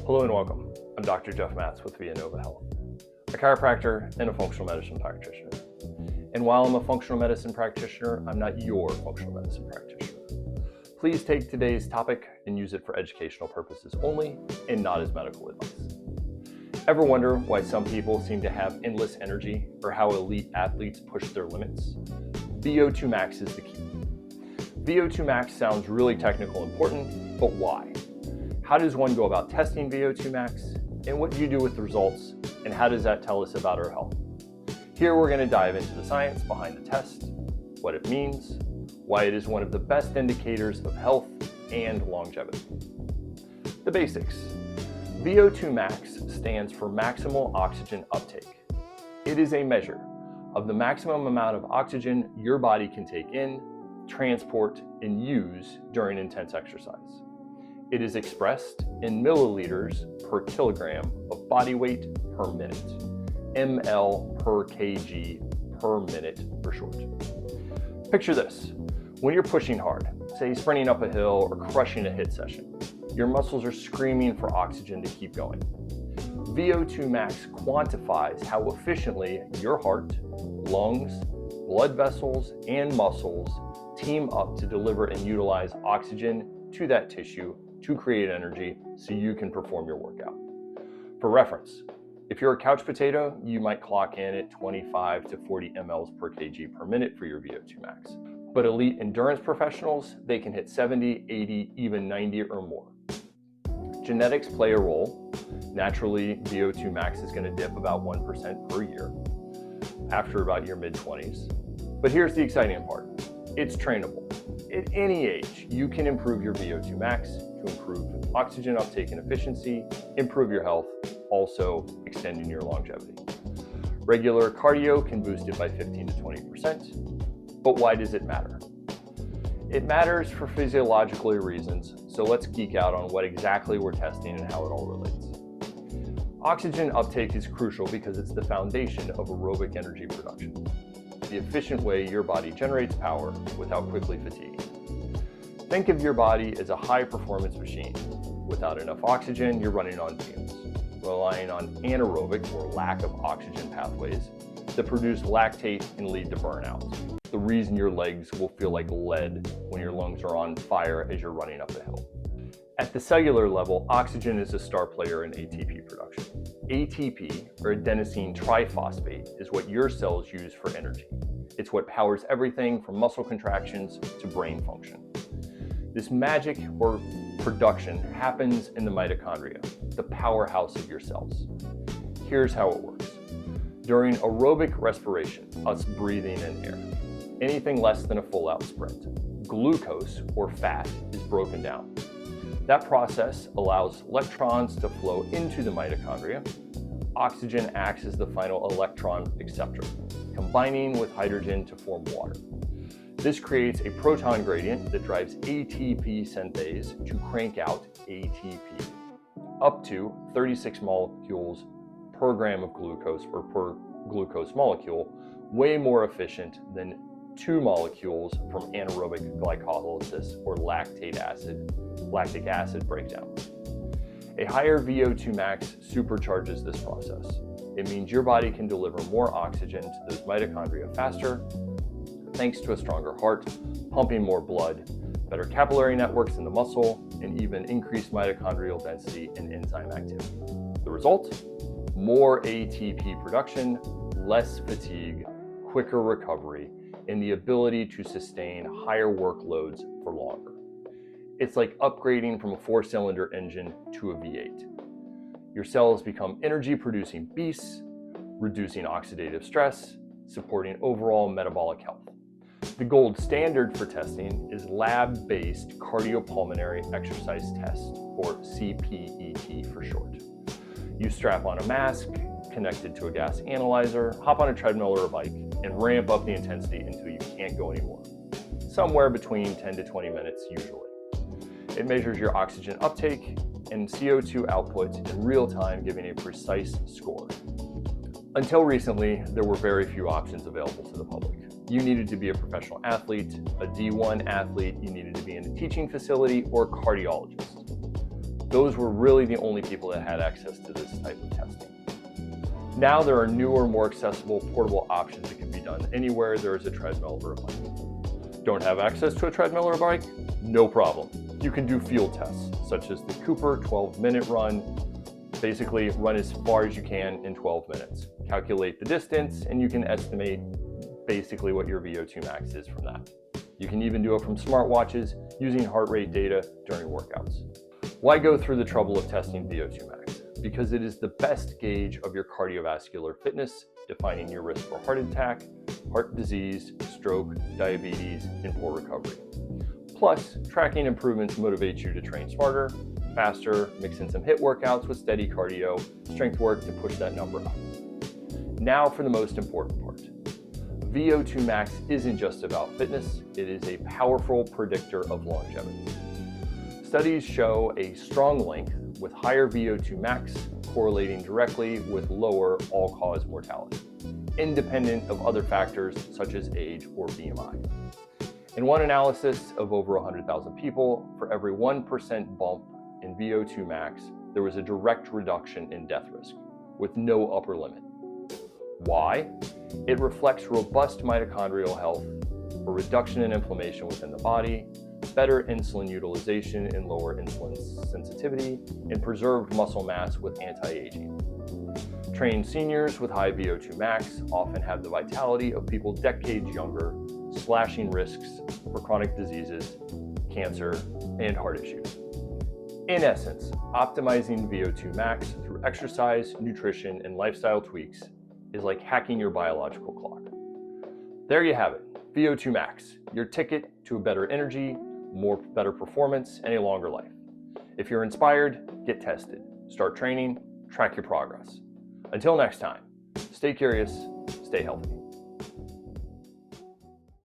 Hello and welcome. I'm Dr. Jeff Matz with Nova Health, a chiropractor and a functional medicine practitioner. And while I'm a functional medicine practitioner, I'm not your functional medicine practitioner. Please take today's topic and use it for educational purposes only and not as medical advice. Ever wonder why some people seem to have endless energy or how elite athletes push their limits? VO2 max is the key. VO2 max sounds really technical and important, but why? How does one go about testing VO2 max? And what do you do with the results? And how does that tell us about our health? Here we're going to dive into the science behind the test, what it means, why it is one of the best indicators of health and longevity. The basics. VO2 max stands for maximal oxygen uptake. It is a measure of the maximum amount of oxygen your body can take in, transport, and use during intense exercise. It is expressed in milliliters per kilogram of body weight per minute, ml per kg per minute for short. Picture this. When you're pushing hard, say sprinting up a hill or crushing a HIIT session, your muscles are screaming for oxygen to keep going. VO2 max quantifies how efficiently your heart, lungs, blood vessels, and muscles team up to deliver and utilize oxygen to that tissue to create energy so you can perform your workout. For reference, if you're a couch potato, you might clock in at 25 to 40 mLs per kg per minute for your VO2 max. But elite endurance professionals, they can hit 70, 80, even 90 or more. Genetics play a role. Naturally, VO2 max is going to dip about 1% per year after about your mid-20s. But here's the exciting part. It's trainable. At any age, you can improve your VO2 max to improve oxygen uptake and efficiency, improve your health, also extending your longevity. Regular cardio can boost it by 15 to 20%, but why does it matter? It matters for physiological reasons, so let's geek out on what exactly we're testing and how it all relates. Oxygen uptake is crucial because it's the foundation of aerobic energy production, the efficient way your body generates power without quickly fatiguing. Think of your body as a high-performance machine. Without enough oxygen, you're running on fumes, relying on anaerobic or lack of oxygen pathways that produce lactate and lead to burnout. The reason your legs will feel like lead when your lungs are on fire as you're running up a hill. At the cellular level, oxygen is a star player in ATP production. ATP, or adenosine triphosphate, is what your cells use for energy. It's what powers everything from muscle contractions to brain function. This magic or production happens in the mitochondria, the powerhouse of your cells. Here's how it works. During aerobic respiration, us breathing in air, anything less than a full-out sprint, glucose, or fat, is broken down. That process allows electrons to flow into the mitochondria. Oxygen acts as the final electron acceptor, combining with hydrogen to form water. This creates a proton gradient that drives ATP synthase to crank out ATP, up to 36 molecules per gram of glucose or per glucose molecule, way more efficient than 2 molecules from anaerobic glycolysis or lactic acid breakdown. A higher VO2 max supercharges this process. It means your body can deliver more oxygen to those mitochondria faster, thanks to a stronger heart, pumping more blood, better capillary networks in the muscle, and even increased mitochondrial density and enzyme activity. The result? More ATP production, less fatigue, quicker recovery, and the ability to sustain higher workloads for longer. It's like upgrading from a 4-cylinder engine to a V8. Your cells become energy-producing beasts, reducing oxidative stress, supporting overall metabolic health. The gold standard for testing is lab-based cardiopulmonary exercise test, or CPET for short. You strap on a mask, connected to a gas analyzer, hop on a treadmill or a bike, and ramp up the intensity until you can't go anymore. Somewhere between 10 to 20 minutes usually. It measures your oxygen uptake and CO2 output in real time, giving a precise score. Until recently, there were very few options available to the public. You needed to be a professional athlete, a D1 athlete, you needed to be in a teaching facility, or a cardiologist. Those were really the only people that had access to this type of testing. Now there are newer, more accessible, portable options that can be done anywhere there is a treadmill or a bike. Don't have access to a treadmill or a bike? No problem. You can do field tests, such as the Cooper 12-minute run. Basically, run as far as you can in 12 minutes. Calculate the distance, and you can estimate basically what your VO2 max is from that. You can even do it from smartwatches using heart rate data during workouts. Why go through the trouble of testing VO2 max? Because it is the best gauge of your cardiovascular fitness, defining your risk for heart attack, heart disease, stroke, diabetes, and poor recovery. Plus, tracking improvements motivates you to train smarter, faster, mix in some HIIT workouts with steady cardio, strength work to push that number up. Now for the most important part. VO2 max isn't just about fitness, it is a powerful predictor of longevity. Studies show a strong link with higher VO2 max correlating directly with lower all-cause mortality, independent of other factors such as age or BMI. In one analysis of over 100,000 people, for every 1% bump in VO2 max, there was a direct reduction in death risk, with no upper limit. Why? It reflects robust mitochondrial health, a reduction in inflammation within the body, better insulin utilization and lower insulin sensitivity, and preserved muscle mass with anti-aging. Trained seniors with high VO2 max often have the vitality of people decades younger, slashing risks for chronic diseases, cancer, and heart issues. In essence, optimizing VO2 max through exercise, nutrition, and lifestyle tweaks is like hacking your biological clock. There you have it, VO2 max, your ticket to a better energy, better performance, and a longer life. If you're inspired, get tested, start training, track your progress. Until next time, stay curious, stay healthy.